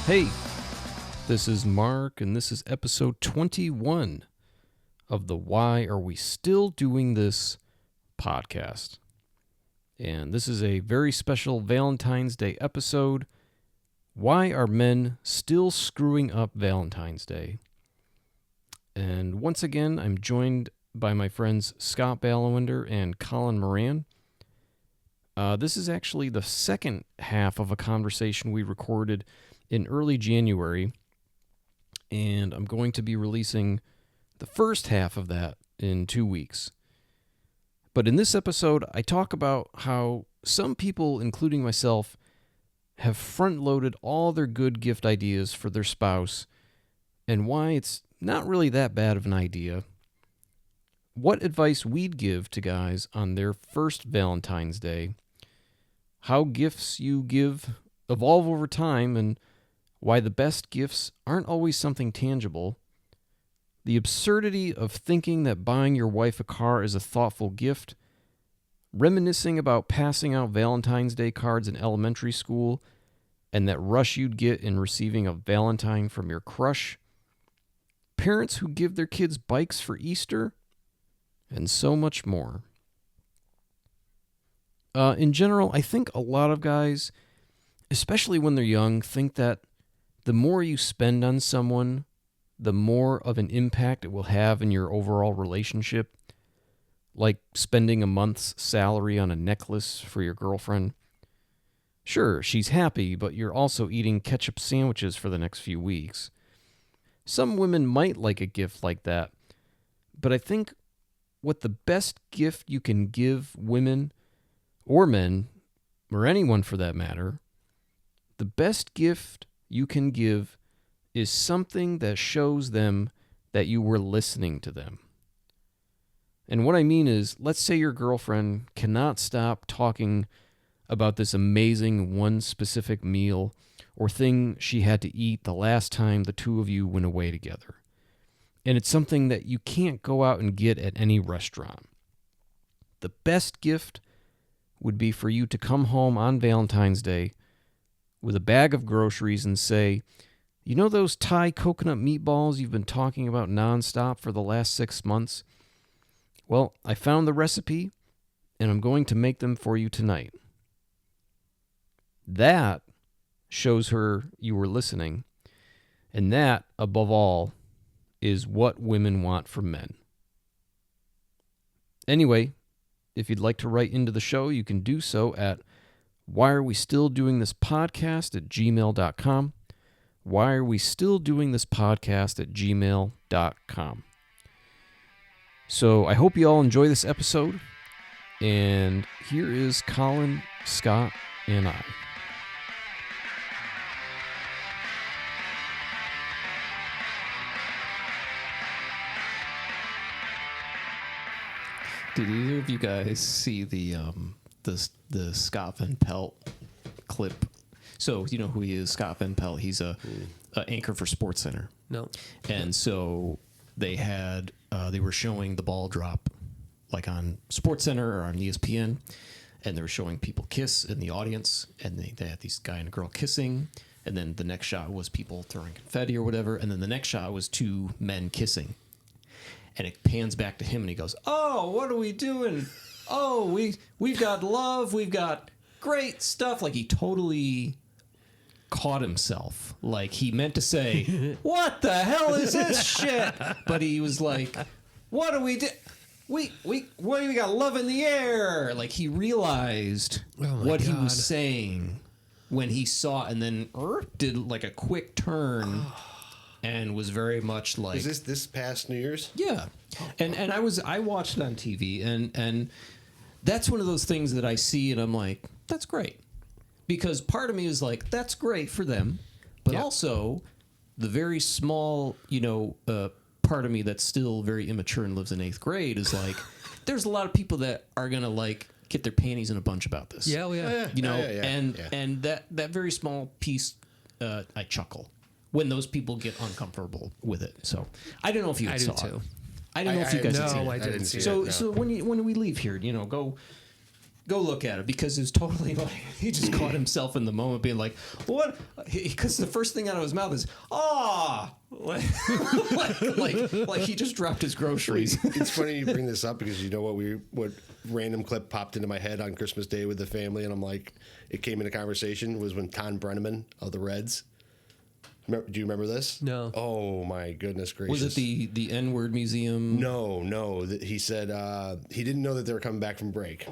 Hey, this is Mark, and this is episode 21 of the Why Are We Still Doing This podcast. And this is a very special Valentine's Day episode. Why are men still screwing up Valentine's Day? And once again, I'm joined by my friends Scott Balawender and Colin Moran. This is actually the second half of a conversation we recorded in early January, and I'm going to be releasing the first half of that in 2 weeks. But in this episode, I talk about how some people, including myself, have front-loaded all their good gift ideas for their spouse, and why it's not really that bad of an idea, what advice we'd give to guys on their first Valentine's Day, how gifts you give evolve over time, and why the best gifts aren't always something tangible, the absurdity of thinking that buying your wife a car is a thoughtful gift, reminiscing about passing out Valentine's Day cards in elementary school, and that rush you'd get in receiving a Valentine from your crush, parents who give their kids bikes for Easter, and so much more. In general, I think a lot of guys, especially when they're young, think that the more you spend on someone, the more of an impact it will have in your overall relationship. Like spending a month's salary on a necklace for your girlfriend. Sure, she's happy, but you're also eating ketchup sandwiches for the next few weeks. Some women might like a gift like that, but I think what the best gift you can give women, or men, or anyone for that matter, the best gift you can give is something that shows them that you were listening to them. And what I mean is, let's say your girlfriend cannot stop talking about this amazing one specific meal or thing she had to eat the last time the two of you went away together. And it's something that you can't go out and get at any restaurant. The best gift would be for you to come home on Valentine's Day with a bag of groceries and say, you know those Thai coconut meatballs you've been talking about nonstop for the last 6 months? Well, I found the recipe, and I'm going to make them for you tonight. That shows her you were listening, and that, above all, is what women want from men. Anyway, if you'd like to write into the show, you can do so at whyarewestilldoingthispodcast@gmail.com. whyarewestilldoingthispodcast@gmail.com. So I hope you all enjoy this episode. And here is Colin, Scott, and I. Did either of you guys see the Scott Van Pelt clip? So you know who he is, Scott Van Pelt. He's a anchor for SportsCenter. No. And so they were showing the ball drop like on SportsCenter or on ESPN, and they were showing people kiss in the audience, and they had this guy and a girl kissing, and then the next shot was people throwing confetti or whatever, and then the next shot was two men kissing. And it pans back to him, and he goes, "Oh, what are we doing? Oh, we've got love, we've got great stuff." Like he totally caught himself. Like he meant to say, "What the hell is this shit?" But he was like, "What do we do? We got love in the air." Like he realized what he was saying when he saw it, and then did like a quick turn. And was very much like... Is this past New Year's? Yeah. And I watched it on TV, and that's one of those things that I see, and I'm like, that's great. Because part of me is like, that's great for them. But also, the very small, part of me that's still very immature and lives in 8th grade is like, there's a lot of people that are going to like get their panties in a bunch about this. Yeah, well, yeah. And that very small piece, I chuckle when those people get uncomfortable with it. So I don't know if you saw it. I don't know if you guys had seen it. I didn't see it. So when we leave here, go Go look at it because it's totally like he just caught himself in the moment being like, what? Because the first thing out of his mouth is, like he just dropped his groceries. It's funny you bring this up because you know what random clip popped into my head on Christmas Day with the family, and I'm like, it came into conversation was when Tom Brenneman of the Reds. Do you remember this? No. Oh my goodness gracious! Was it the N-word museum? No. He said he didn't know that they were coming back from break.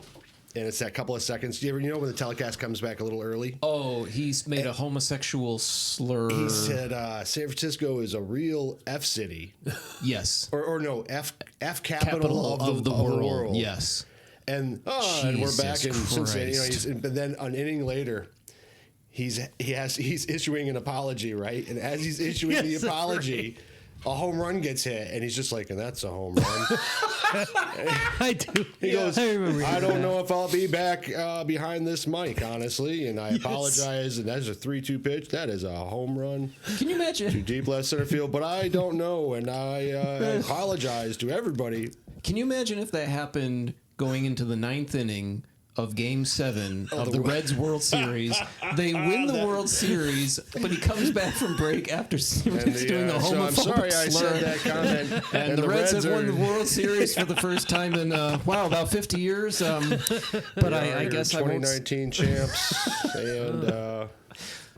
And it's that couple of seconds. Do you know when the telecast comes back a little early? Oh, he's made a homosexual slur. He said San Francisco is a real F city. Yes. Or no, F capital of the world. Yes. And we're back in Cincinnati. But then an inning later, he's issuing an apology, right? And as he's issuing the apology, a home run gets hit, and he's just like, and that's a home run. I do. He goes, I don't that. know if I'll be back behind this mic, honestly, and I apologize. And that's a 3-2 pitch. That is a home run. Can you imagine? To deep left center field, but I don't know, and I apologize to everybody. Can you imagine if that happened going into the 9th inning of Game 7 of the Reds World Series? They win the World Series, but he comes back from break after doing a homophobic I'm sorry slur. I said that comment. And the Reds have won the World Series for the first time in, about 50 years. But I guess I won't... 2019 champs,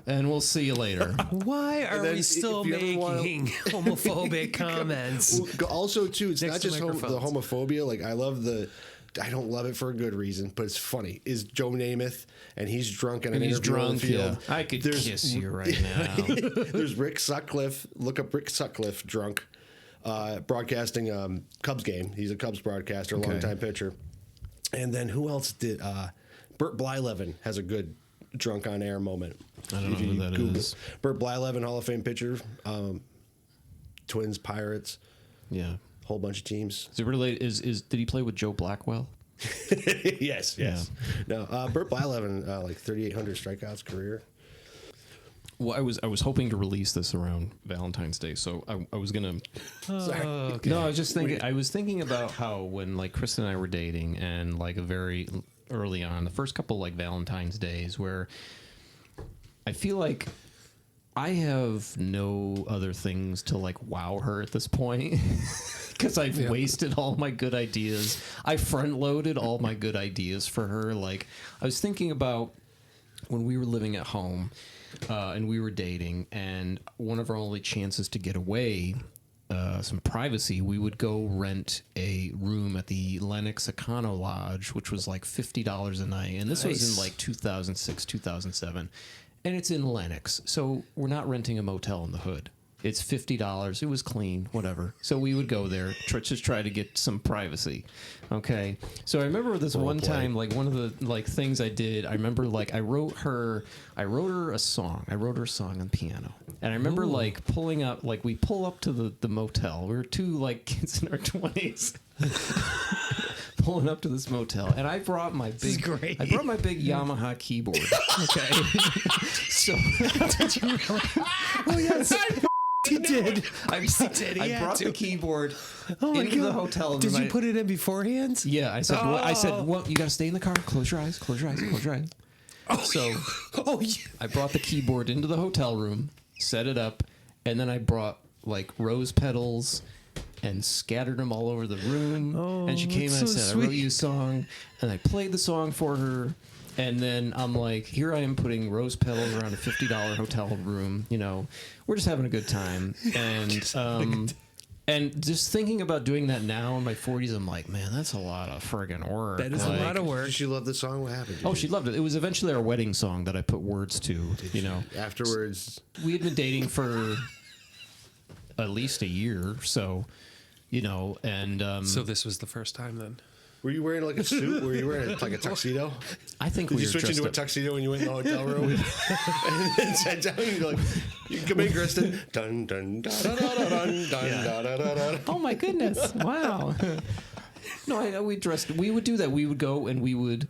and we'll see you later. Why are we still making homophobic comments? Also, too, it's Next not to just the homophobia. Like, I don't love it for a good reason, but it's funny. Is Joe Namath, and he's drunk in an interview on the field. Yeah. I could kiss you right now. There's Rick Sutcliffe. Look up Rick Sutcliffe, drunk, broadcasting Cubs game. He's a Cubs broadcaster, longtime pitcher. And then who else did? Burt Blyleven has a good drunk on air moment. I don't know who that is. Burt Blyleven, Hall of Fame pitcher, Twins, Pirates. Yeah. Whole bunch of teams. Is it related? Did he play with Joe Blackwell? Yes. Yeah. No, Burt Blyleven, like 3,800 strikeouts career. Well, I was hoping to release this around Valentine's Day, so I was gonna. Okay. No, I was just thinking. I was thinking about how when like Chris and I were dating, and like a very early on, the first couple like Valentine's days, where I feel like I have no other things to like wow her at this point. Because I've wasted all my good ideas. I front-loaded all my good ideas for her. Like, I was thinking about when we were living at home and we were dating, and one of our only chances to get away, some privacy, we would go rent a room at the Lennox Econo Lodge, which was like $50 a night. And this was in like 2006, 2007. And it's in Lennox, so we're not renting a motel in the hood. It's $50. It was clean, whatever. So we would go there, just try to get some privacy. Okay. So I remember this one time, like one of the like things I did. I remember like I wrote her a song. I wrote her a song on piano, and I remember like pulling up, like we pull up to the motel. We were two like kids in our 20s. Pulling up to this motel, and I brought my big Yamaha keyboard. Okay, so Did you really? Oh yes, he did. I brought the keyboard into the hotel. Did you put it in beforehand? Yeah, I said. Well, you gotta stay in the car. Close your eyes. Close your eyes. Close your eyes. So, I brought the keyboard into the hotel room, set it up, and then I brought like rose petals and scattered them all over the room. And she came and said, I wrote you a song. And I played the song for her. And then I'm like, here I am putting rose petals around a $50 hotel room. You know, we're just having a good time. And just thinking about doing that now in my 40s, I'm like, man, that's a lot of friggin' work. That is a lot of work. Did she love the song? What happened? She loved it. It was eventually our wedding song that I put words to, you know. Afterwards. We had been dating for at least a year, so... You know, and so this was the first time then. Were you wearing like a suit? Were you wearing like a tuxedo? I think Did we you were switch into a tuxedo when you went in the hotel room? And then sat down and you're like, you can come in, Kristen. Dun dun da da da dun dun da da da da. Oh my goodness! Wow. No, we dressed. We would do that. We would go and we would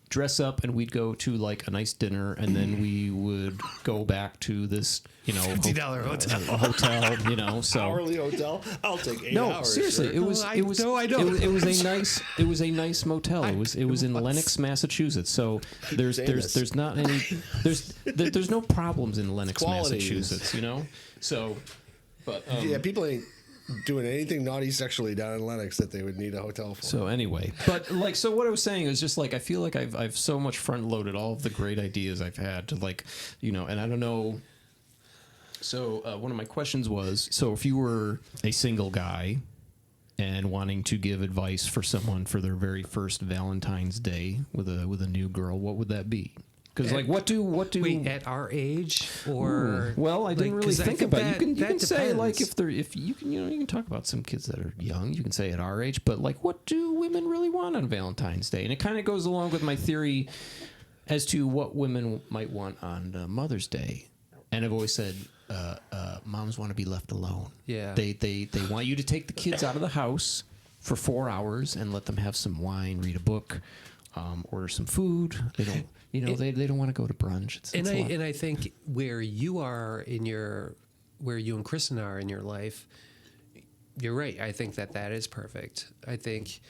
dress up and we'd go to like a nice dinner, and then we would go back to this, $50 hotel. a hotel, so Hourly hotel. I'll take 8 hours. Seriously, sir. it was a nice motel. It was in Lenox, Massachusetts. So there's not any there's no problems in Lenox, Massachusetts, So, but yeah, people ain't doing anything naughty sexually down in Lenox that they would need a hotel for. So anyway, but like, so what I was saying is just like, I feel like I've so much front loaded all of the great ideas I've had to like, and I don't know. So one of my questions was, so if you were a single guy and wanting to give advice for someone for their very first Valentine's Day with a new girl, what would that be? Because like, what do wait, at our age or well, I didn't really think about it. You can say like if you can talk about some kids that are young. You can say at our age, but like, what do women really want on Valentine's Day? And it kind of goes along with my theory as to what women might want on Mother's Day. And I've always said, moms want to be left alone. Yeah, they want you to take the kids out of the house for 4 hours and let them have some wine, read a book, order some food. They don't. They don't want to go to brunch. And I think where you and Kristen are in your life, you're right. I think that is perfect. I think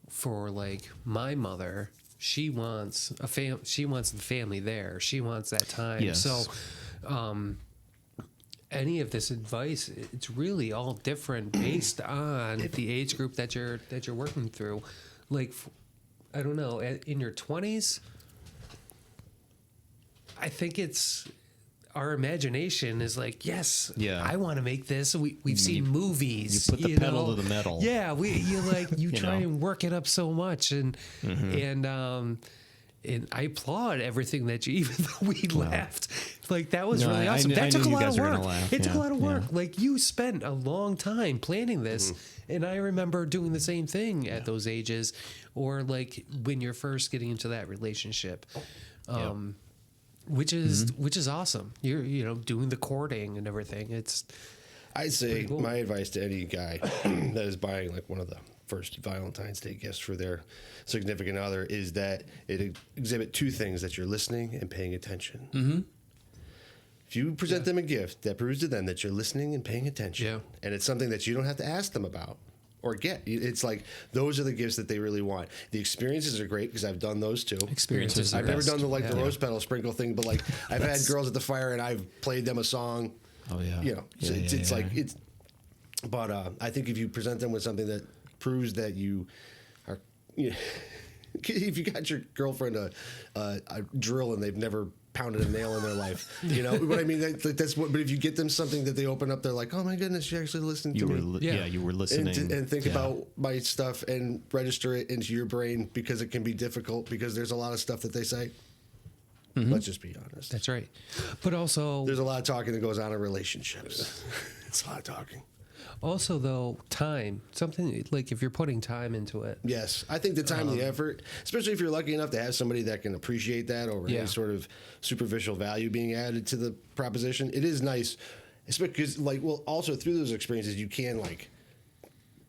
for like my mother, she wants she wants the family there. She wants that time. Yes. So, any of this advice, it's really all different based on the age group that you're working through. Like, I don't know, in your 20s. I think it's our imagination is like, yes, I want to make this. We've seen movies. You put the pedal to the metal. Yeah, you try and work it up so much, and I applaud everything that you. Even though we laughed, like that was really awesome. That took a lot of work. It took a lot of work. Like you spent a long time planning this, and I remember doing the same thing at those ages, or like when you're first getting into that relationship. Which is awesome. You're doing the courting and everything. I'd say cool. My advice to any guy that is buying like one of the first Valentine's Day gifts for their significant other is that it exhibit two things: that you're listening and paying attention. Mm-hmm. If you present them a gift, that proves to them that you're listening and paying attention, and it's something that you don't have to ask them about or get. It's like those are the gifts that they really want. The experiences are great because I've done those too. Experiences. I've never done the rose petal sprinkle thing, but like I've had girls at the fire and I've played them a song. Oh yeah. It's But I think if you present them with something that proves that you are, if you got your girlfriend a drill and they've never pounded a nail in their life, you know what I mean? That's what. But if you get them something that they open up, they're like, "Oh my goodness, you actually listened to me." You were listening, and think about my stuff and register it into your brain because it can be difficult because there's a lot of stuff that they say. Let's just be honest. That's right. But also, there's a lot of talking that goes on in relationships. It's a lot of talking. Also, though, time. Something like if you're putting time into it. Yes. I think the time and the effort, especially if you're lucky enough to have somebody that can appreciate that over any sort of superficial value being added to the proposition, it is nice. Because, also through those experiences, you can,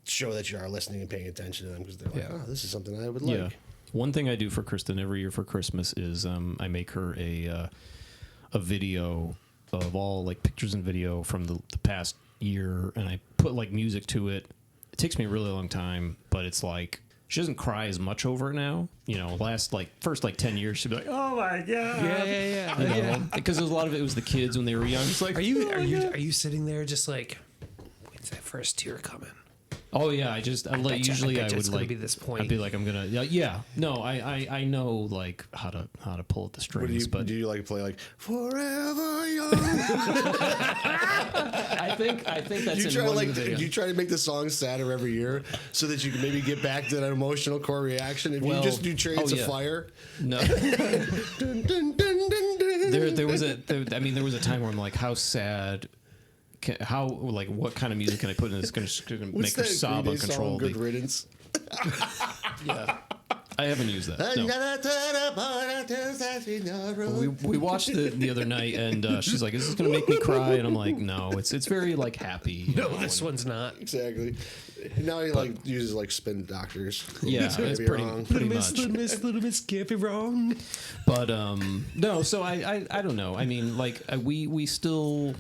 show that you are listening and paying attention to them because they're like, oh, this is something I would like. Yeah. One thing I do for Kristen every year for Christmas is I make her a video of all, pictures and video from the past year, and I put music to it. It takes me a really long time, but it's she doesn't cry as much over it now. Last first 10 years she'd be like, "Oh my god!" Yeah. Because there's a lot of it was the kids when they were young. It's like, are you sitting there just when's that first tear coming? Oh yeah, I would be this point. I'd be like, I'm gonna no, I know how to pull at the strings. Do you play Forever Young? I think that's do you try to make the song sadder every year so that you can maybe get back to that emotional core reaction? If you just do Chariots of Fire, no. dun, dun, dun, dun, dun. There was a time where I'm like, how sad. What kind of music can I put in that's going to make her sob uncontrollably? Good Riddance. Yeah, I haven't used that. No. We watched it the other night, and she's like, "Is this going to make me cry?" And I'm like, "No, it's very happy." No, this one's not Exactly. Now he like uses like spin doctors. Yeah, it's pretty much. Little miss, can't be wrong. But no, so I don't know. I mean, like we still.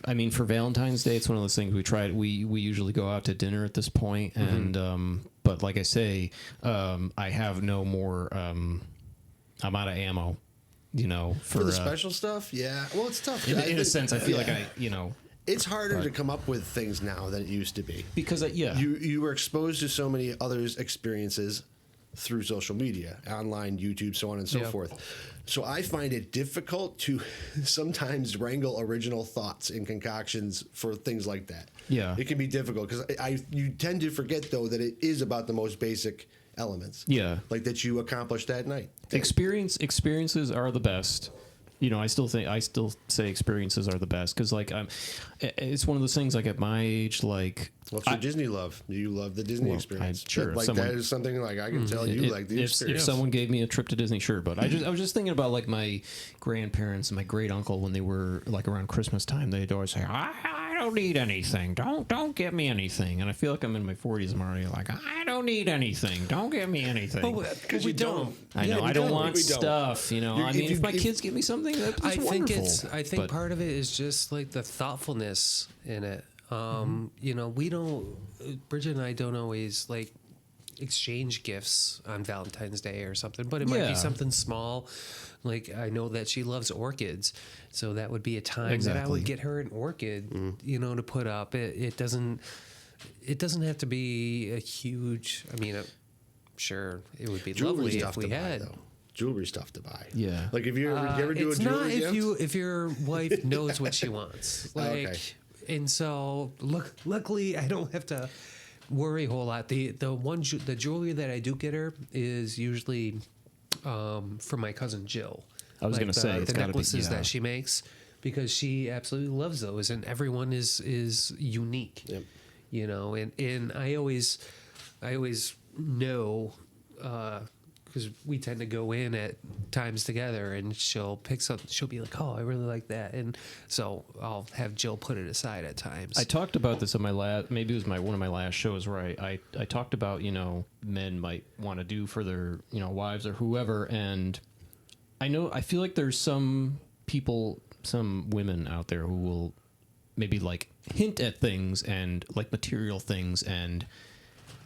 I mean, for Valentine's Day, it's one of those things we try. We usually go out to dinner at this point, and but like I say, I have no more. I'm out of ammo. You know, for the special stuff. Yeah, well, it's tough. In a sense, I feel like it's harder to come up with things now than it used to be because you were exposed to so many others' experiences through social media, online, YouTube, so on and so forth. So I find it difficult to sometimes wrangle original thoughts and concoctions for things like that. Yeah, it can be difficult because you tend to forget though that it is about the most basic elements. Yeah, like that you accomplished that night. Experiences are the best. You know, I still say experiences are the best because, like, it's one of those things. Like at my age, like, what's your Disney love? You love the Disney experience. Sure, like that is something like I can tell you like the experience. If someone gave me a trip to Disney, sure. But I was just thinking about like my grandparents and my great uncle when they were like around Christmas time. They'd always say, I don't need anything. Don't get me anything. And I feel like I'm in my 40s. I'm already like, I don't need anything. Don't get me anything. Because we don't. I know. I don't want stuff. You know. I mean, if my kids give me something, that's wonderful. I think part of it is just like the thoughtfulness in it. You know, Bridget and I don't always like exchange gifts on Valentine's Day or something, but it might be something small. Like I know that she loves orchids, so that would be a time that I would get her an orchid, you know, to put up. It doesn't have to be a huge. I mean, sure, it would be lovely if we had. Jewelry stuff to buy. Yeah. Like if you ever do a jewelry gift? If your wife knows what she wants. Like, okay. And so luckily I don't have to worry a whole lot. The jewelry that I do get her is usually from my cousin Jill. I was going to say the necklaces that she makes because she absolutely loves those, and everyone is unique. Yep. You know, and I always know. Because we tend to go in at times together, and she'll pick something. She'll be like, "Oh, I really like that," and so I'll have Jill put it aside at times. I talked about this on my maybe it was one of my last shows where I talked about men might want to do for their wives or whoever, and I feel like there's some people, some women out there who will maybe like hint at things and like material things, and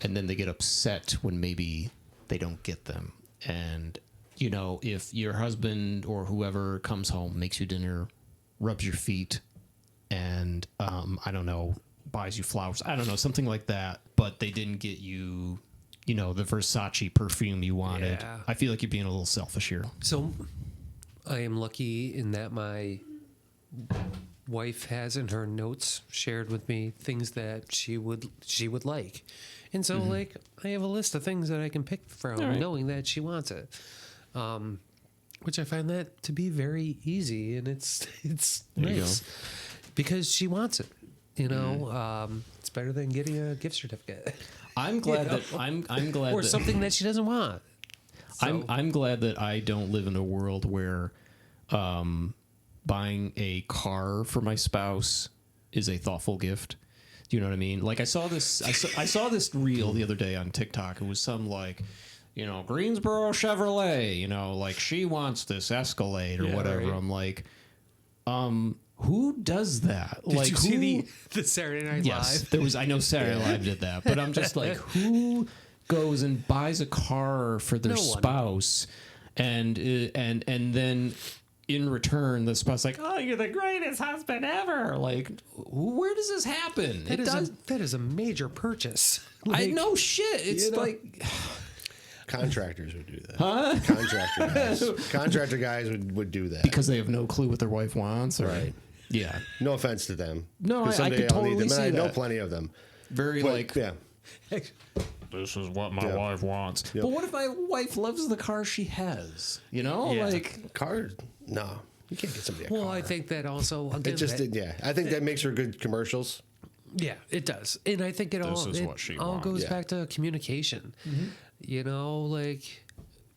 then they get upset when maybe they don't get them. And if your husband or whoever comes home, makes you dinner, rubs your feet, and I don't know, buys you flowers, I don't know, something like that, but they didn't get you the Versace perfume you wanted. Yeah. I feel like you're being a little selfish here. So I am lucky in that my wife has in her notes shared with me things that she would like. And so, like, I have a list of things that I can pick from, knowing that she wants it, which I find that to be very easy, and it's nice because she wants it. It's better than getting a gift certificate. I'm glad that I'm glad or that, something that she doesn't want. So. I'm glad that I don't live in a world where buying a car for my spouse is a thoughtful gift. Do you know what I mean? Like I saw this reel the other day on TikTok. It was some like, Greensboro Chevrolet, like she wants this Escalade or whatever. Right. I'm like, who does that? Did like you see the Saturday Night Live? There was. I know Saturday Night Live did that, but I'm just like, who goes and buys a car for their spouse, and then in return, the spouse like, "Oh, you're the greatest husband ever!" Like, where does this happen? That is a major purchase. I know shit. It's like contractors would do that. Huh? Contractor guys would do that because they have no clue what their wife wants. Right. Yeah. No offense to them. No, I could totally see that. I know plenty of them. This is what my wife wants. Yep. But what if my wife loves the car she has? Like cars. No, you can't get somebody a car. Well, I think that also again, I think that makes her good commercials. Yeah, it does, and I think it all goes back to communication. Mm-hmm. Like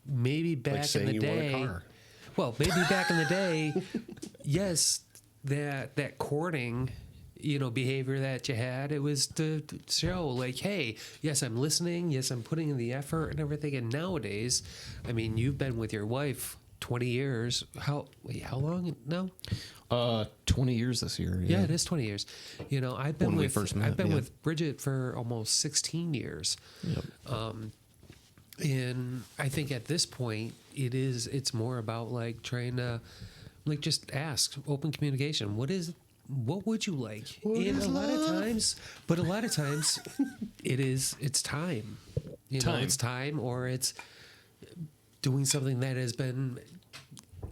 maybe back in the day. Well, maybe back in the day, yes, that courting behavior that you had. It was to show like, hey, yes, I'm listening. Yes, I'm putting in the effort and everything. And nowadays, I mean, you've been with your wife 20 years. How long now? 20 years this year. Yeah, it is 20 years. I've been When we first met, with Bridget for almost 16 years. Yep. And I think at this point it's more about like trying to like just ask, open communication. What would you like? And a lot of times it's time. It's time, or it's doing something that has been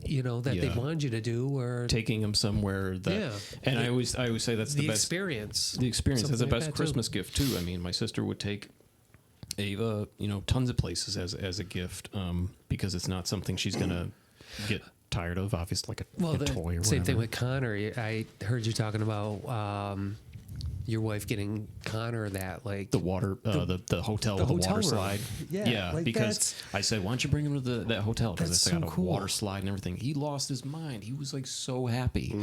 that they wanted you to do, or taking them somewhere that, and I always say that's the best experience. The experience is the like best Christmas gift too. I mean, my sister would take Ava, tons of places as a gift, because it's not something she's gonna get tired of. Obviously, like a toy or whatever. Same thing with Connor. I heard you talking about your wife getting Connor that like the water, the hotel with the water room. Slide. Yeah, like because I said, why don't you bring him to that hotel? Because it's got a cool. water slide and everything. He lost his mind. He was like so happy.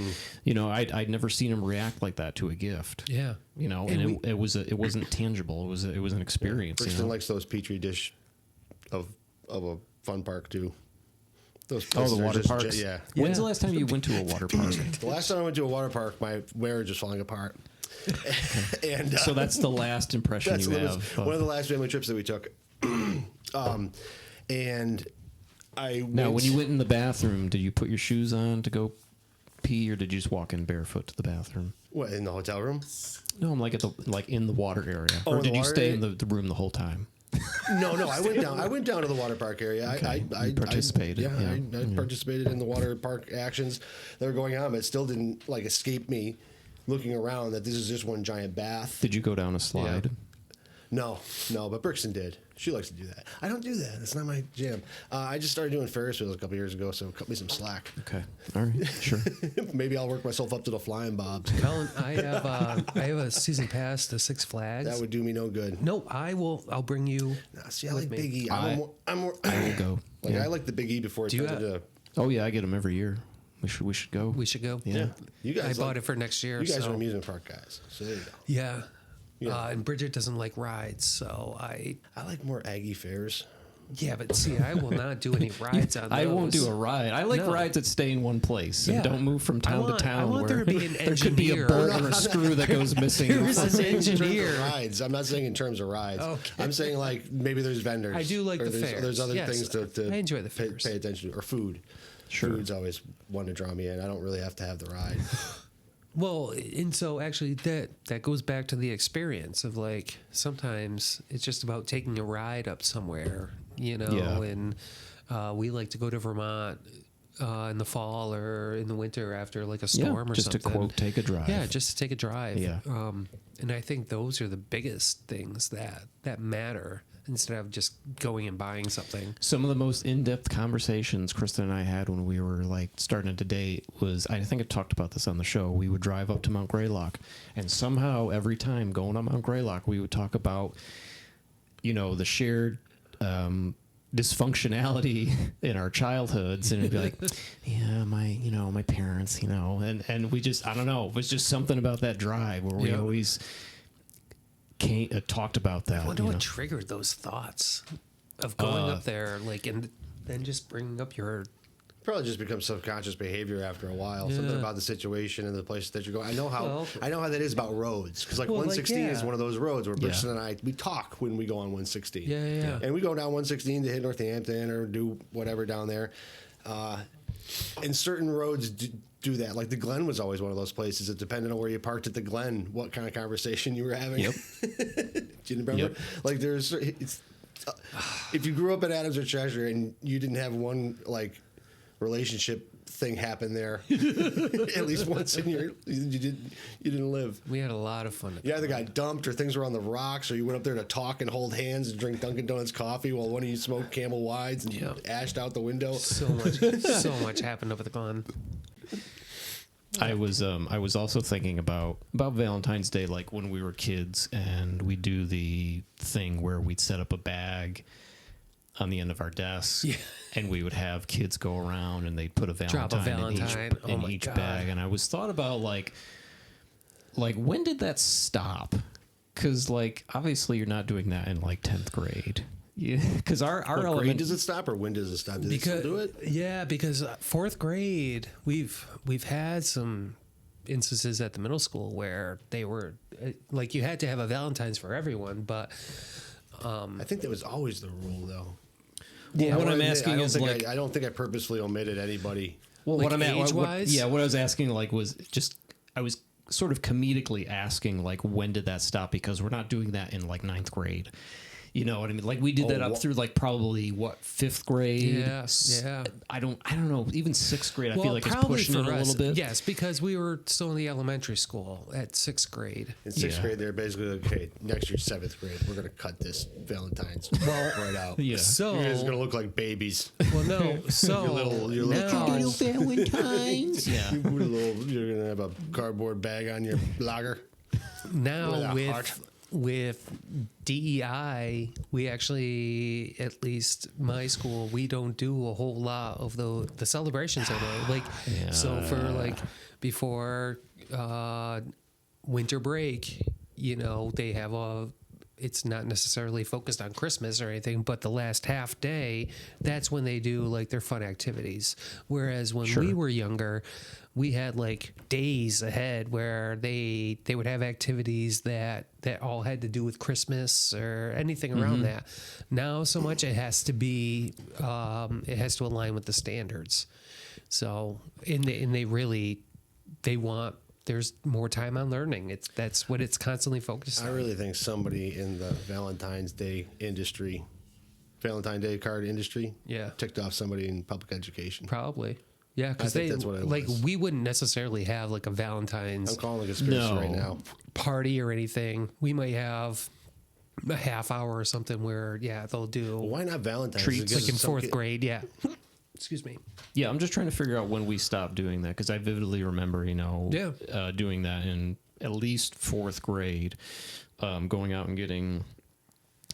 I'd never seen him react like that to a gift. Yeah, and it wasn't tangible. It was an experience. Kristen likes those petri dish of a fun park too. The water parks. Yeah. When's the last time you went to a water park? The last time I went to a water park, my marriage was falling apart. And so that's the last impression you have. One of the last family trips that we took. And when you went in the bathroom, did you put your shoes on to go pee, or did you just walk in barefoot to the bathroom? What, in the hotel room? No, I'm like in the water area. Or did you stay in the room the whole time? No, I went down. I went down to the water park area. Okay. I participated. I participated in the water park actions that were going on, but it still didn't escape me looking around that this is just one giant bath. Did you go down a slide? Yeah. No, but Brixton did. She likes to do that. I don't do that. That's not my jam. I just started doing Ferris wheels a couple years ago, so cut me some slack. Okay. All right. Sure. Maybe I'll work myself up to the flying bobs. Colin, I have a season pass to Six Flags. That would do me no good. No, I'll bring you. See, I like Big E. I will go. I like the Big E before it turned into. Oh yeah, I get them every year. We should go. We should go. Yeah. You guys. I bought it for next year. You guys are amusement park guys, so there you go. Yeah. And Bridget doesn't like rides, so I like more Aggie fairs. Yeah, but see, I will not do any rides on those. I won't do a ride. I like rides that stay in one place and don't move from town to town. I want there to be an engineer. There could be a bolt or a screw that goes missing. There's an engineer. Rides. I'm not saying in terms of rides. Okay. I'm saying maybe there's vendors. I do like the fairs. There's other things to I enjoy the fairs. Pay attention to, or food. Sure. Food's always one to draw me in. I don't really have to have the ride. Well, and so actually that goes back to the experience of sometimes it's just about taking a ride up somewhere, and we like to go to Vermont in the fall or in the winter after a storm or just something. to quote, take a drive. Yeah, just to take a drive. Yeah. And I think those are the biggest things that matter instead of just going and buying something. Some of the most in-depth conversations Kristen and I had when we were starting to date was, I think I talked about this on the show, we would drive up to Mount Greylock, and somehow every time going on Mount Greylock, we would talk about, the shared dysfunctionality in our childhoods, and it'd be like, yeah, my parents, and we just, I don't know, it was just something about that drive where we always talked about that. I wonder what triggered those thoughts of going up there, and then just bringing up your. Probably just becomes subconscious behavior after a while. Something about the situation and the place that you're going. I know how that is about roads, because 116 is one of those roads where Brixton and I we talk when we go on 116. Yeah. And we go down 116 to hit Northampton or do whatever down there. And certain roads do that. Like the Glen was always one of those places. It depended on where you parked at the Glen, what kind of conversation you were having. Yep. Do you remember? Yep. If you grew up in Adams or Cheshire and you didn't have one relationship thing happen there at least once in your you didn't live. We had a lot of fun. You either got dumped or things were on the rocks, or you went up there to talk and hold hands and drink Dunkin' Donuts coffee while one of you smoked Camel Wides and ashed out the window. So much happened up at the Glen. I was also thinking about Valentine's Day, like when we were kids, and we do the thing where we'd set up a bag on the end of our desk, and we would have kids go around and they'd put a Valentine, in each bag. And I was thought about like, when did that stop? Because, like, obviously you're not doing that in, like, 10th grade. Yeah, because our element... grade does it stop, or when does it stop? Did it still do it? Yeah, because 4th grade, we've had some instances at the middle school where they were, like, you had to have a Valentine's for everyone, but... I think that was always the rule, though. Yeah, what I'm asking is, like... I don't think I purposely omitted anybody. Well, like, what I'm age-wise? what I was asking, like, was just... I was sort of comedically asking, like, when did that stop? Because we're not doing that in, like, 9th grade. You know what I mean? Like, we did that up through, like, probably 5th grade. Yeah. I don't know. Even 6th grade, I feel like it's pushing it a little bit. Yes, because we were still in the elementary school at 6th grade. In 6th grade, they're basically like, okay, next year 7th grade, we're gonna cut this Valentine's right out. Yeah. So you guys are gonna look like babies. Well, no. So your little Valentines. Yeah. You're gonna have a cardboard bag on your lager. Now with DEI, we actually, at least my school, we don't do a whole lot of the celebrations of it. Like, so for like before winter break, you know, they have it's not necessarily focused on Christmas or anything, but the last half day, that's when they do like their fun activities. Whereas when we were younger, we had like days ahead where they would have activities that all had to do with Christmas or anything around that. Now, so much it has to be, it has to align with the standards. So, and they want, there's more time on learning. That's what it's constantly focused on. I really think somebody in the Valentine's Day industry, Valentine Day card industry, ticked off somebody in public education. Probably. Yeah, because that's what it like was. We wouldn't necessarily have like a Valentine's. I'm calling it a conspiracy right now. Party or anything. We might have a half hour or something where they'll do. Well, why not Valentine's? Treats like in 4th grade. Yeah. Excuse me. Yeah, I'm just trying to figure out when we stopped doing that, because I vividly remember, doing that in at least 4th grade, going out and getting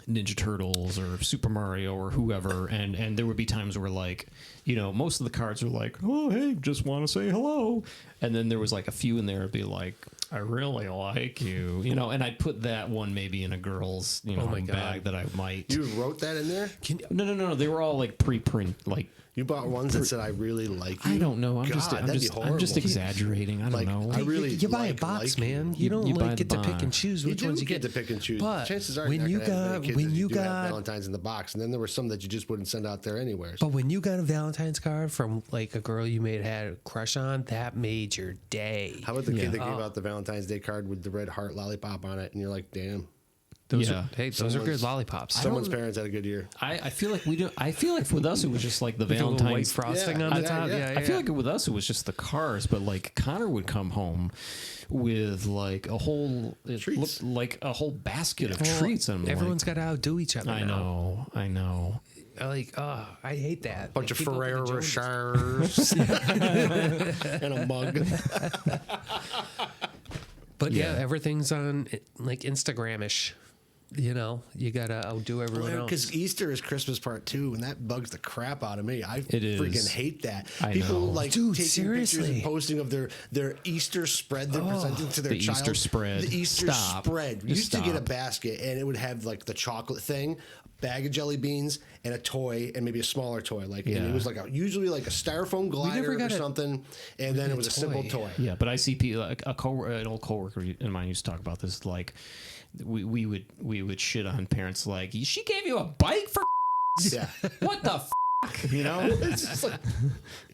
Ninja Turtles or Super Mario or whoever, and there would be times where, like, you know, most of the cards were like, oh, hey, just want to say hello, and then there was like a few in there would be like, I really like you, you know, and I'd put that one maybe in a girl's, bag that I might. You wrote that in there? No, they were all like pre-print, like. You bought ones that said, I really like you? I don't know. I'm just exaggerating. I don't know. I really you buy a box, man. You don't get to pick and choose which ones you get to pick and choose. But chances are when you got Valentine's in the box, and then there were some that you just wouldn't send out there anywhere. But when you got a Valentine's card from like a girl you had a crush on, that made your day. How about the kid that gave out the Valentine's Day card with the red heart lollipop on it, and you're like, damn. Those are good lollipops. Someone's parents had a good year. I feel like we do. I feel like with us it was just like the Valentine's white frosting on the top. I feel like with us it was just the cars, but like Connor would come home with like a whole basket of treats. And everyone's got to outdo each other. I know. Like, I hate that. Bunch of Ferrero Rochers and a mug. But everything's on like Instagram-ish. You know, you gotta outdo everyone else. Because Easter is Christmas part 2, and that bugs the crap out of me. I is. freaking hate that. People like taking pictures and posting of their Easter spread they're presenting to their child. Easter spread. The Easter spread. You used to get a basket, and it would have like the chocolate thing, bag of jelly beans, and a toy, and maybe a smaller toy. Like and it was like usually like a styrofoam glider or something, and then it was a simple toy. Yeah, but I see people like an old coworker in mine used to talk about this. Like we would shit on parents like, she gave you a bike for what the you know, it's just like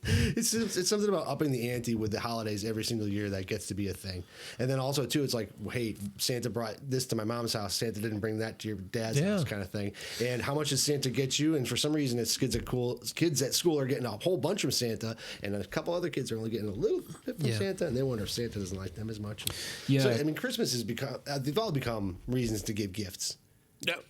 it's something about upping the ante with the holidays every single year that gets to be a thing. And then also too, it's like, hey, Santa brought this to my mom's house, Santa didn't bring that to your dad's house, kind of thing. And how much does Santa get you? And for some reason, it's kids at school are getting a whole bunch from Santa, and a couple other kids are only getting a little bit from Santa, and they wonder if Santa doesn't like them as much. So I mean, Christmas has become they've all become reasons to give gifts.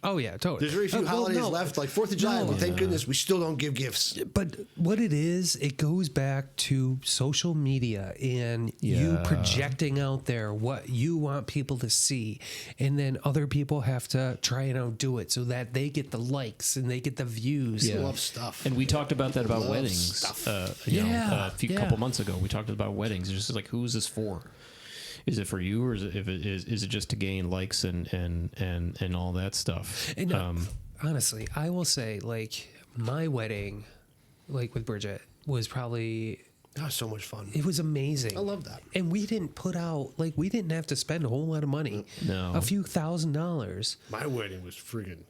Oh yeah, totally. There's very few holidays left, like 4th of July, but thank goodness we still don't give gifts. But what it goes back to social media and you projecting out there what you want people to see, and then other people have to try and outdo it so that they get the likes and they get the views. I love stuff. And we talked about that about weddings. A couple months ago, we talked about weddings. It's just like, who is this for? Is it for you, or is it just to gain likes and all that stuff? And, honestly, I will say, like, my wedding, like with Bridget, was probably... That was so much fun. It was amazing. I love that. And we didn't put out, like, we didn't have to spend a whole lot of money. No. A few $1,000s. My wedding was friggin'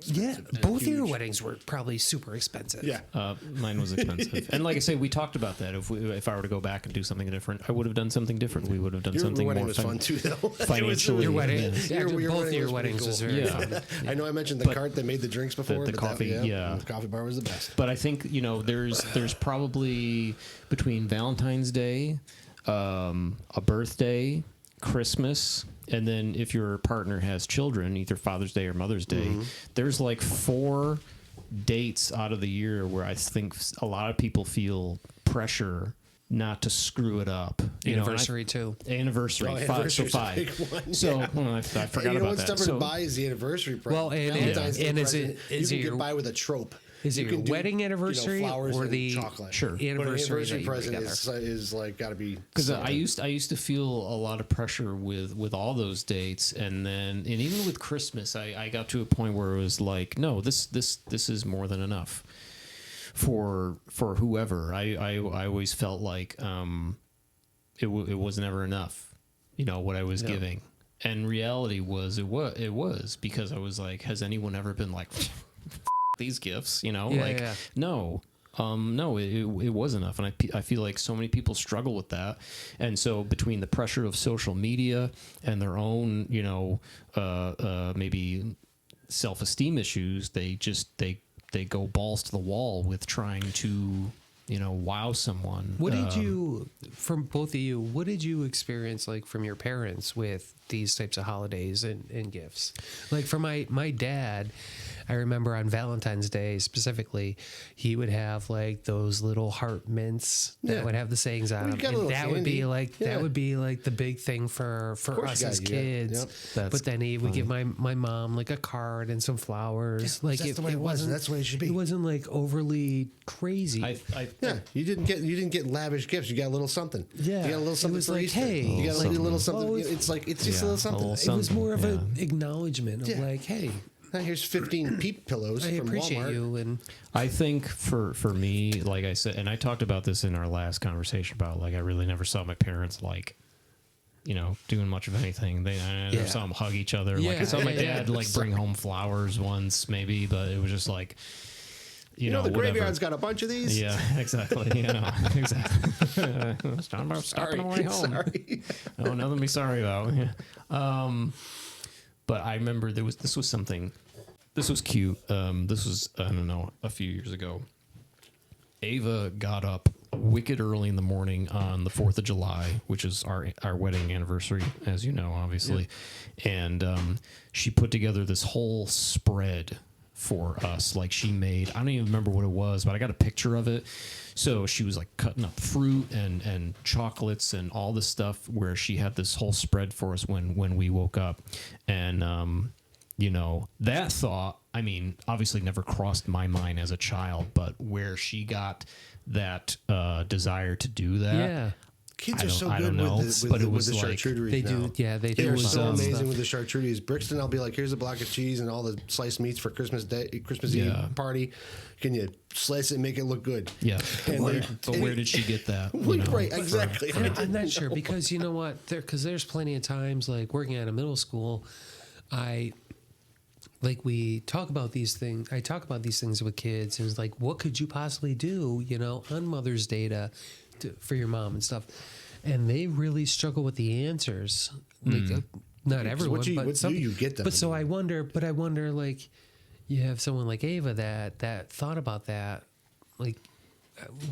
Yeah, both of your weddings were probably super expensive. Yeah. Mine was expensive. And like I say, we talked about that. If I were to go back and do something different, I would have done something different. We would have done something your wedding more was fun too, though. financially. Your wedding, Yeah. both of your weddings was very fun. I know I mentioned the cart that made the drinks before. The but coffee, the coffee bar was the best. But I think, there's probably between Valentine's Day, a birthday, Christmas, and then if your partner has children, either Father's Day or Mother's Day, there's like 4 dates out of the year where I think a lot of people feel pressure not to screw it up. Anniversary too. Anniversary. Oh, 5. anniversary's So a 5. big one, So yeah. I forgot You know about what's that. tougher So, to buy is the anniversary present. Well, and Valentine's Day is present, it you can your get by with a trope. Is it You your can do, wedding anniversary flowers or and the chocolate? Sure. But an anniversary that anniversary you present together? is like got to be because I used to feel a lot of pressure with all those dates, and even with Christmas, I got to a point where it was like, no, this is more than enough for whoever. I always felt like it was never enough, what I was giving, and reality was it was because I was like, has anyone ever been like these gifts? No. No, it was enough. And I feel like so many people struggle with that. And so between the pressure of social media and their own, maybe self-esteem issues, they go balls to the wall with trying to, wow someone. What did you, from both of you, what did you experience like from your parents with these types of holidays and gifts? Like for my dad, I remember on Valentine's Day specifically, he would have like those little heart mints that would have the sayings on them. And that would be like the big thing for us as kids. Yep. But then he would give my mom like a card and some flowers. Yeah, like that's the way it was. That's the way it should be. It wasn't like overly crazy. You didn't get lavish gifts. You got a little something. Yeah. You got a little something for like, Easter. hey, You got like a little something. Oh, It's just a little something. It was more of an acknowledgement of like, hey, now here's 15 peep pillows I from appreciate Walmart. you. And I think for me, like I said, and I talked about this in our last conversation about like I really never saw my parents like, doing much of anything. I never saw them hug each other. Like I saw my dad like bring home flowers once maybe, but it was just like, the whatever. graveyard's got a bunch of these. Yeah, exactly. Exactly. It's not about stopping on the way home. Sorry. Oh, nothing to be sorry about. Yeah. But I remember this was something. This was cute. This was, I don't know, a few years ago. Ava got up wicked early in the morning on the 4th of July, which is our wedding anniversary, as you know, obviously. Yeah. And she put together this whole spread for us. Like she made, I don't even remember what it was, but I got a picture of it. So she was like cutting up fruit and chocolates and all this stuff where she had this whole spread for us when we woke up. And, that thought, I mean, obviously never crossed my mind as a child, but where she got that desire to do that. yeah, Kids are so I good don't know, with but it the was like- charcuterie. they now. do. Yeah, they do. They're a lot so of amazing stuff. with the charcuteries. Brixton, I'll be like, here's a block of cheese and all the sliced meats for Christmas Yeah. Eve party. Can you slice it and make it look good? Yeah. And Where did she get that? Right, exactly. I'm not sure because you know what? Because there's plenty of times like working at a middle school, we talk about these things. I talk about these things with kids, and it's like, what could you possibly do, on Mother's Day for your mom and stuff, and they really struggle with the answers. Like, not everyone, but some. You get them? But so I wonder, like, you have someone like Ava that thought about that, like,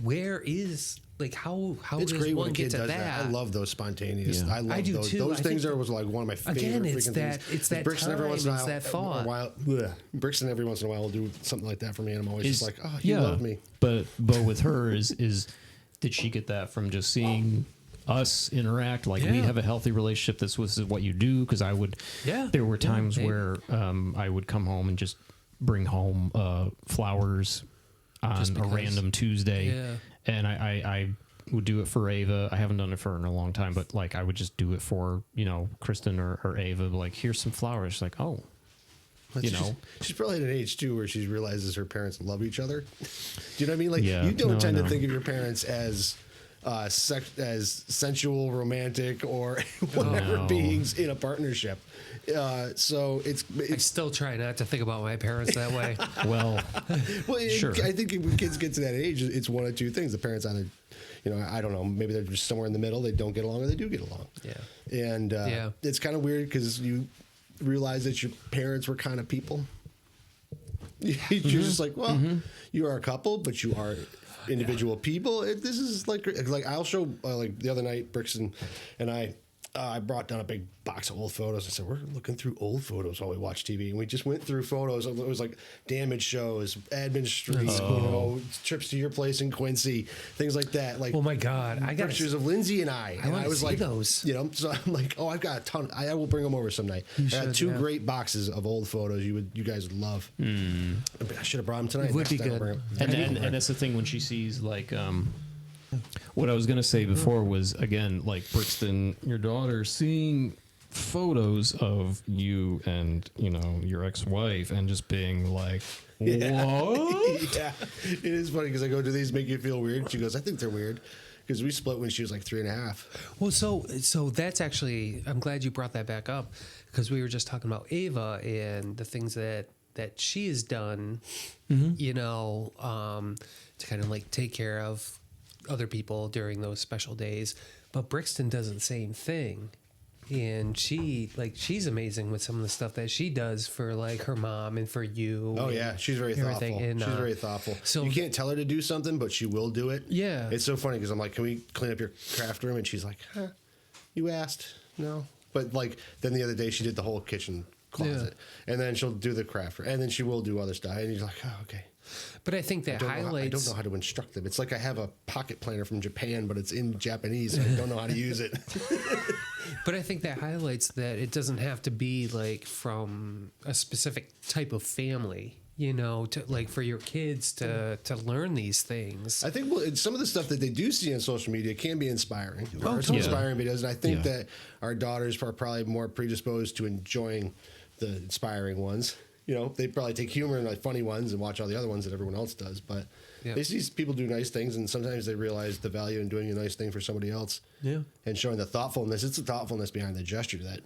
where is. Like how it's does great one when a get kid to does that? I love those spontaneous. Yeah. I love I do those. too. Those I things think was like one of my favorite. again, it's freaking that things. it's that Brixton every time, once in a it's that thought. Brixton every once in a while will do something like that for me, and I'm always just like, oh, you love me. But with her is did she get that from just seeing us interact? Like we have a healthy relationship. This was what you do because I would. Yeah. There were times where I would come home and just bring home flowers on a random Tuesday, Yeah. and I would do it for Ava. I haven't done it for her in a long time, but like I would just do it for, Kristen or Ava. Like, here's some flowers. She's like, oh, she's probably at an age too where she realizes her parents love each other. Do you know what I mean? Like, Yeah, you don't tend to think of your parents as sensual, romantic, or whatever beings in a partnership. So I still try not to think about my parents that way. well, sure. I think when kids get to that age, it's one of two things. The parents either, I don't know, maybe they're just somewhere in the middle. They don't get along, or they do get along. Yeah. And it's kind of weird because you realize that your parents were kind of people. You're just like, well, you are a couple, but you are individual people. This is like I'll show like the other night, Brixton and I brought down a big box of old photos. I said, we're looking through old photos while we watch TV. And we just went through photos. It was like damage shows, admin street, trips to your place in Quincy, things like that. Like, oh my God. I got pictures of Lindsay and I. And I was like, those. So I'm like, I've got a ton. I will bring them over some night. I got two great boxes of old photos you guys would love. I should have brought them tonight. It would be good. And that's the thing when she sees like, what I was going to say before was, again, like Brixton, your daughter, seeing photos of you and, your ex-wife and just being like, what? Yeah, it is funny because I go, do these make you feel weird? She goes, I think they're weird because we split when she was like 3.5. Well, so that's actually, I'm glad you brought that back up because we were just talking about Ava and the things that she has done, to kind of like take care of other people during those special days. But Brixton does the same thing. And she's amazing with some of the stuff that she does for like her mom and for you. Oh yeah, she's very thoughtful. And, she's very thoughtful. So you can't tell her to do something, but she will do it. Yeah. It's so funny because I'm like, can we clean up your craft room? And she's like, you asked. No. But like then the other day she did the whole kitchen closet. Yeah. And then she'll do the craft room. And then she will do other stuff. And you're like, oh, okay. But I think that highlights... I don't know how to instruct them. It's like I have a pocket planner from Japan, but it's in Japanese, so I don't know how to use it. But I think that highlights that it doesn't have to be like from a specific type of family, to like for your kids to learn these things. I think some of the stuff that they do see on social media can be inspiring. There are some totally. inspiring videos, and I think that our daughters are probably more predisposed to enjoying the inspiring ones. They probably take humor in like funny ones and watch all the other ones that everyone else does. But they see people do nice things, and sometimes they realize the value in doing a nice thing for somebody else. Yeah, and showing the thoughtfulness. It's the thoughtfulness behind the gesture that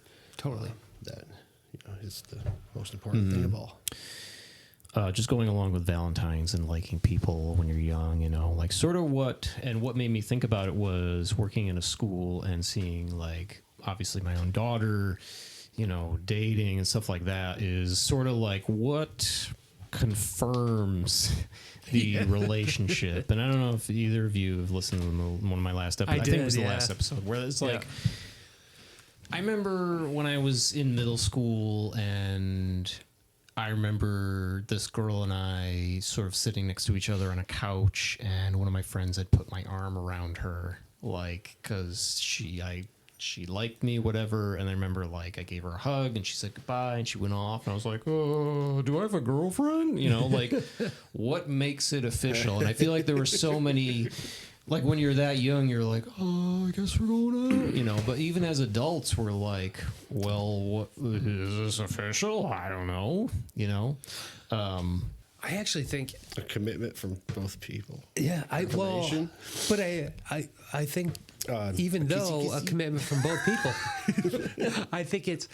is the most important thing of all. Just going along with Valentines and liking people when you're young, like sort of what made me think about it was working in a school and seeing like obviously my own daughter. Dating and stuff like that is sort of like what confirms the relationship. And I don't know if either of you have listened to one of my last episodes. I think it was the last episode where it's like, I remember when I was in middle school and I remember this girl and I sort of sitting next to each other on a couch and one of my friends had put my arm around her, like, cause she liked me, whatever, and I remember, like, I gave her a hug, and she said goodbye, and she went off, and I was like, oh, do I have a girlfriend? Like, what makes it official? And I feel like there were so many, like, when you're that young, you're like, oh, I guess we're going out, but even as adults, we're like, well, what, is this official? I don't know, I actually think a commitment from both people. Yeah, I think even though a commitment from both people, I think it's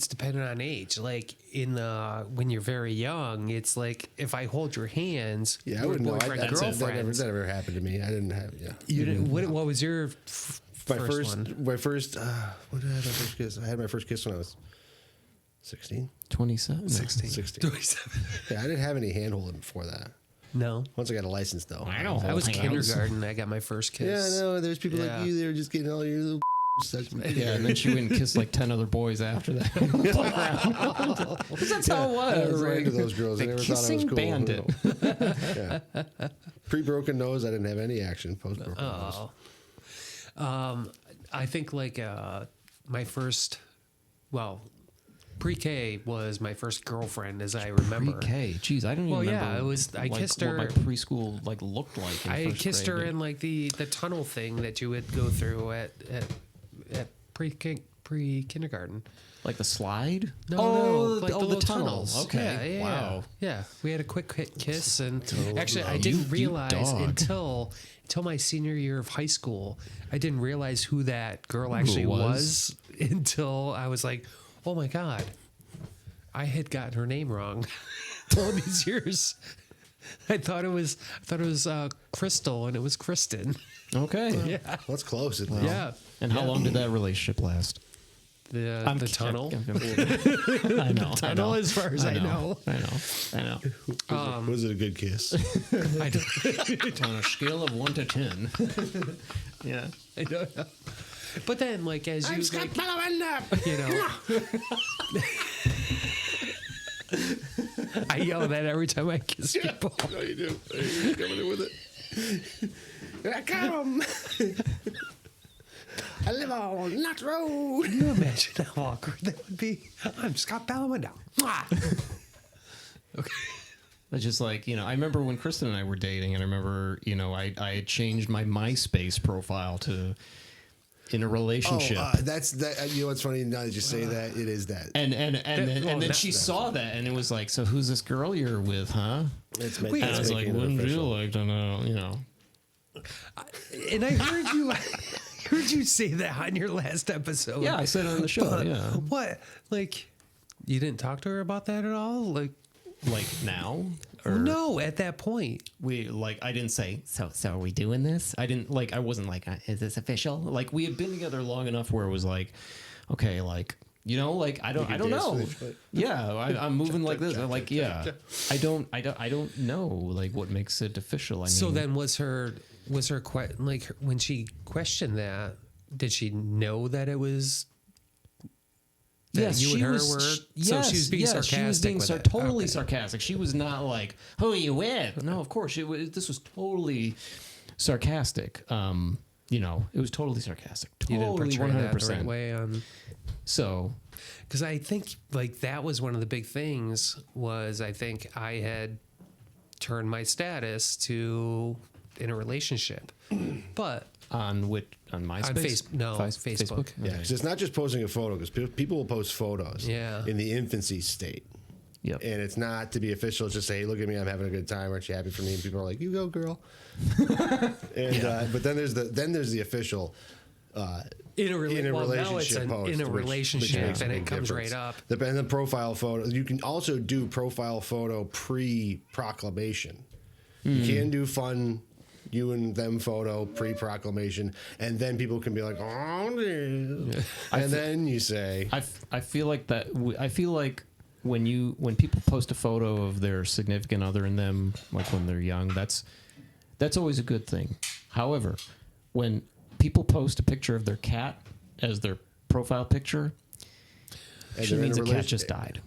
dependent on age. Like when you're very young, it's like if I hold your hands, I wouldn't know. That never happened to me. I didn't have. Yeah, you didn't. What was your my first? What did I have my first kiss? I had my first kiss when I was 16. 27. 16. 27. Yeah, I didn't have any hand holding before that. No. Once I got a license, though. I was kindergarten. I got my first kiss. Yeah, no, there's people like you. They were just getting all your little Yeah, and then she went and kissed like 10 other boys after that. That's how it was. I never ran to those girls. I never thought I was cool. Bandit. Yeah. Pre-broken nose, I didn't have any action. Post-broken nose. I think like my first, well, pre-K was my first girlfriend, as I remember. Pre-K, jeez, I don't even remember. Yeah, it was. I kissed her. What my preschool looked like. I kissed her in like the tunnel thing that you would go through at pre-kindergarten. Like the slide? No, like the tunnels. Okay, yeah, wow. Yeah, we had a quick kiss, and actually, I You didn't realize dog. until my senior year of high school. I didn't realize who that girl actually was until I was like, oh my God, I had gotten her name wrong all these years. I thought it was Crystal, and it was Kristen. Okay. Yeah, That's close. At least. yeah. And how long did that relationship last? The tunnel. I know. Tunnel, as far as I know. I know. Was it a good kiss? I don't, On a scale of 1 to 10. Yeah. I don't know. But then, like, as you like, Balawender. you know, I yell that every time I kiss people. No, you do. You're coming in with it. Here I come. I live on Knott Road. Can you imagine how awkward that would be? I'm Scott Balawender. Okay. It's just like, I remember when Kristen and I were dating, and I remember, I had changed my MySpace profile to in a relationship. That's that. You know what's funny? Now that you say that, it is that. And then she saw that, and it was like, so who's this girl you're with, huh? It's And I was like, wouldn't you like to know, And I heard you. Heard you say that on your last episode. Yeah, I said it on the show. But yeah. What? Like, you didn't talk to her about that at all? Like now? Or no, at that point. I didn't say, so are we doing this? I didn't, I wasn't like, is this official? Like, we had been together long enough where it was like, okay, like, I don't know. Yeah, I'm moving like this. Like, yeah, I don't know, like, what makes it official. So then was her like, when she questioned that, did she know that it was that yes, you and her were? So she was being sarcastic. She was being totally sarcastic. She was not like, "Who are you with?" No, of course. This was totally sarcastic. It was totally sarcastic. Totally, you didn't portray 100%. that the right way. So, because I think like that was one of the big things. Was I think I had turned my status to in a relationship, but. On MySpace? Facebook. Yeah, because it's not just posting a photo, because people will post photos in the infancy state. Yep. And it's not to be official. It's just say, hey, look at me, I'm having a good time. Aren't you happy for me? And people are like, you go, girl. And but then there's the official in a relationship post. In a relationship, and it comes difference. right up. And the profile photo. You can also do profile photo pre-proclamation. You can do fun you and them photo pre-proclamation, and then people can be like, oh, yeah. And then you say, I feel like that. I feel like when people post a photo of their significant other in them, like when they're young, that's always a good thing. However, when people post a picture of their cat as their profile picture, it means the cat just died.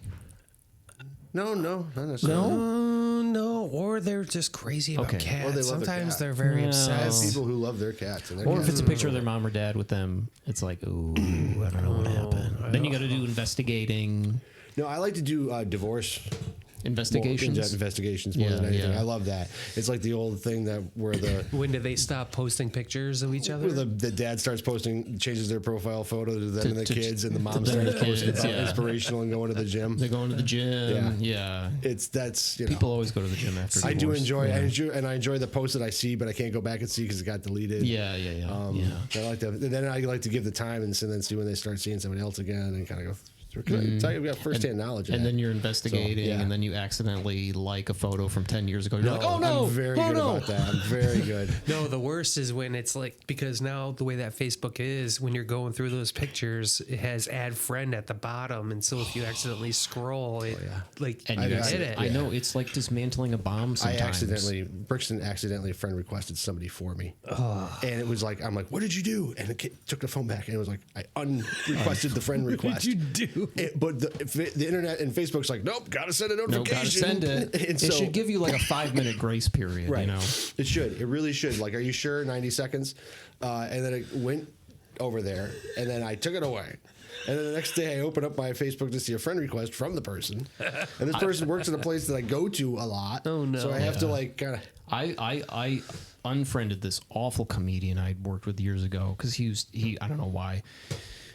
No, not necessarily. No, or they're just crazy about cats. Or they love Sometimes their they're very obsessed. People who love their cats. And their Or cats. if it's a picture of their mom or dad with them, it's like, ooh, I don't know what happened. Then you got to do investigating. No, I like to do divorce investigations. Investigations more than anything. I love that. It's like the old thing where the when do they stop posting pictures of each other? Where the dad starts changes their profile photo to them and the kids, and the mom starts posting about inspirational and going to the gym. They're going to the gym. Yeah. That's people always go to the gym after. I do enjoy. I enjoy the posts that I see, but I can't go back and see because it got deleted. Yeah. I like that. And then I like to give the time and then see when they start seeing somebody else again and kind of go. We got first-hand knowledge. And then you're investigating, and then you accidentally like a photo from 10 years ago. You're like, oh, no. I'm very good about that. I'm very good. No, the worst is when it's like, because now the way that Facebook is, when you're going through those pictures, it has add friend at the bottom. And so if you accidentally scroll, it and you hit it. I know, it's like dismantling a bomb sometimes. Brixton accidentally friend requested somebody for me. And it was like, I'm like, what did you do? And it took the phone back, and it was like, I unrequested the friend request. What did you do? But the internet and Facebook's like, nope, gotta send a notification. Nope, gotta send it. And it should give you like a 5-minute grace period, right. You know? It should. It really should. Like, are you sure? 90 seconds. And then it went over there, and then I took it away. And then the next day I open up my Facebook to see a friend request from the person. And this person works at a place that I go to a lot. Oh, no. So I have to like kind of... I unfriended this awful comedian I worked with years ago because he I don't know why.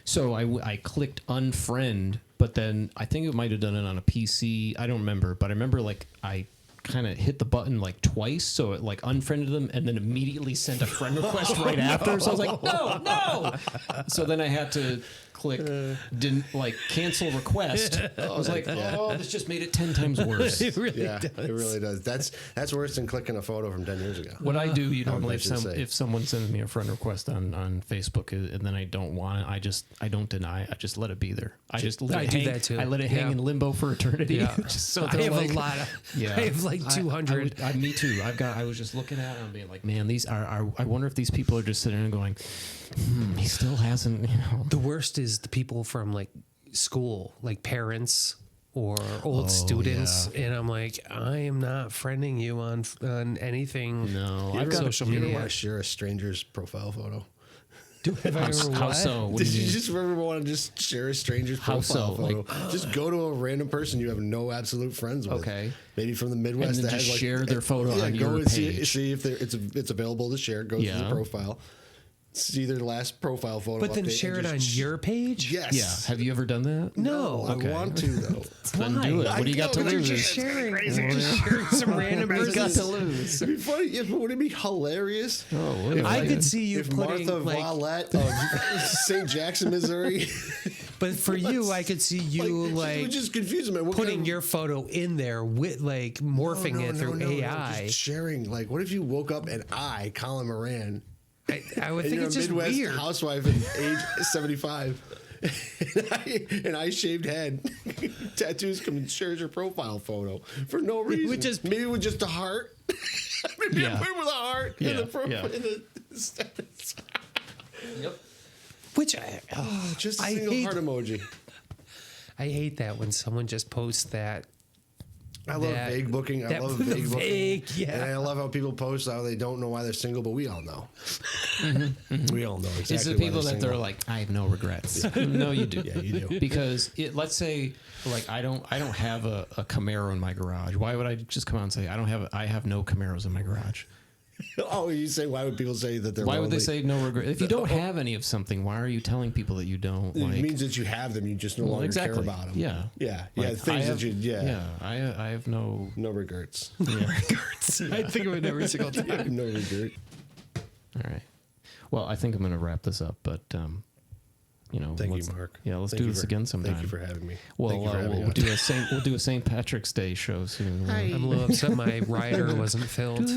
So I clicked unfriend, but then I think it might have done it on a PC. I don't remember, but I remember like I kind of hit the button like twice, so it like unfriended them and then immediately sent a friend request right after. So I was like, no. So then I had to click didn't like cancel request. I was like, this just made it 10 times worse. It really does. It really does. That's worse than clicking a photo from 10 years ago. What I do, normally say. if someone sends me a friend request on Facebook and then I don't want it, I don't deny it. I just let it be there. I just let it hang. Do that too. I let it hang in limbo for eternity. Yeah. Just so I have like, a lot of. I have like 200. me too. I was just looking at it and being like, man, these are. I wonder if these people are just sitting there and going, he still hasn't. The worst is the people from like school, like parents or old students, and I'm like, I am not friending you on anything. No, I've got social media. You want to share a stranger's profile photo? How so? Did you just ever want to just share a stranger's profile photo? Just go to a random person you have no absolute friends with. Okay. Maybe from the Midwest. And then that just has like, share their photo on go your and page. See if it's available to share. Go to the profile. See their last profile photo. But then share it on your page? Yes. Yeah. Have you ever done that? No. Okay. I want to, though. Then do it. What do you got to lose? Just sharing some random What's person. got to lose? It'd be funny. Wouldn't it be hilarious? Oh, if, I could see you if putting Martha like, Vallette of St. Jackson, Missouri. but for you, I could see you like just confuse them. putting your photo in there with like morphing it through AI. Just sharing. Like, what if you woke up and Colin Moran, I would think you're it's a just Midwest weird. housewife at age 75. and I shaved head, tattoos come and shares your profile photo for no reason. Maybe with just a heart. Maybe a with a heart in the profile. In the status. Yep. Which just a I single hate, heart emoji. I hate that when someone just posts that. I love vague booking. I love vague booking. Yeah. And I love how people post how they don't know why they're single, but we all know. We all know exactly. It's the people that they're like, I have no regrets. No, you do. Yeah, you do. Because let's say, like, I don't have a Camaro in my garage. Why would I just come out and say I have no Camaros in my garage? Oh, you say, why would people say that they're Why lonely? would they say no regret? If you don't have any of something, why are you telling people that you don't? It like, means that you have them. You just no longer care about them. Yeah. Yeah. Like, Things that you, Yeah. I have no. No regrets. Yeah. I think of it every single time. No regret. All right. Well, I think I'm going to wrap this up, but Thank you, Mark. Yeah, let's do this again sometime. Thank you for having me. Well, we'll do a St. Patrick's Day show soon. I'm a little upset my rider wasn't filled.